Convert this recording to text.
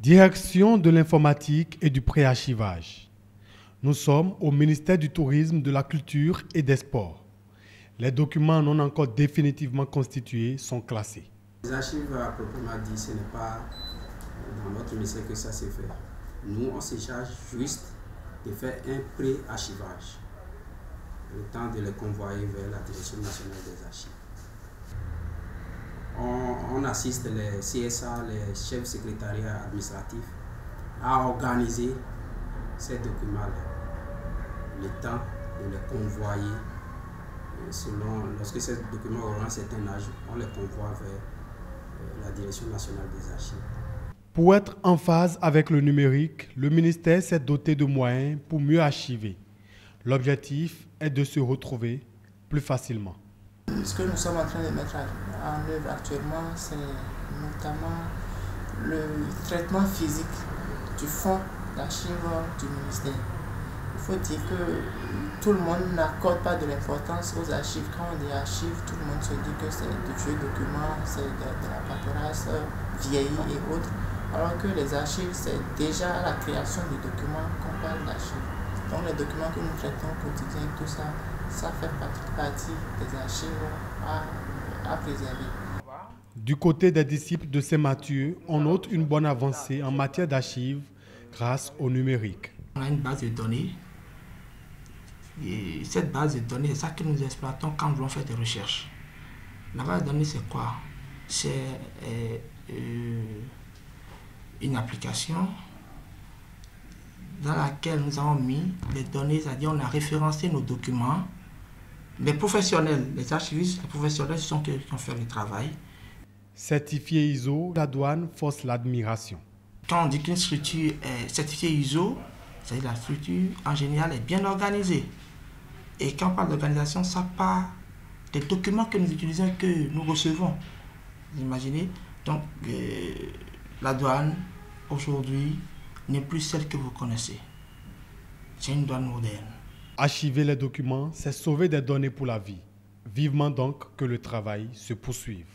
Direction de l'informatique et du préarchivage. Nous sommes au ministère du Tourisme, de la Culture et des Sports. Les documents non encore définitivement constitués sont classés. Les archives, à proprement dit, ce n'est pas dans notre ministère que ça s'est fait. Nous, on se charge juste de faire un pré-archivage, le temps de les convoyer vers la Direction nationale des archives. On assiste les CSA, les chefs secrétariat administratifs, à organiser ces documents-là, le temps de les convoyer. Lorsque ces documents auront un certain âge, on les convoie vers la Direction nationale des archives. Pour être en phase avec le numérique, le ministère s'est doté de moyens pour mieux archiver. L'objectif est de se retrouver plus facilement. Ce que nous sommes en train de mettre en œuvre actuellement, c'est notamment le traitement physique du fonds d'archives du ministère. Il faut dire que tout le monde n'accorde pas de l'importance aux archives. Quand on dit archives, tout le monde se dit que c'est de vieux documents, c'est de la paperasse vieillie et autres. Alors que les archives, c'est déjà la création des documents qu'on parle d'archives. Donc les documents que nous traitons au quotidien, tout ça, ça fait partie des archives à préserver. Du côté des disciples de Saint-Mathieu, on note une bonne avancée en matière d'archives grâce au numérique. On a une base de données. Et cette base de données, c'est ça que nous exploitons quand nous voulons faire des recherches. La base de données, c'est quoi? C'est une application dans laquelle nous avons mis les données, c'est-à-dire on a référencé nos documents. Les professionnels, les archivistes, les professionnels sont ceux qui ont fait le travail. Certifié ISO, la douane force l'admiration. Quand on dit qu'une structure est certifiée ISO, c'est-à-dire la structure en général est bien organisée. Et quand on parle d'organisation, ça part des documents que nous utilisons, que nous recevons. Vous imaginez? Donc, la douane, aujourd'hui, n'est plus celle que vous connaissez. C'est une douane moderne. Archiver les documents, c'est sauver des données pour la vie. Vivement donc que le travail se poursuive.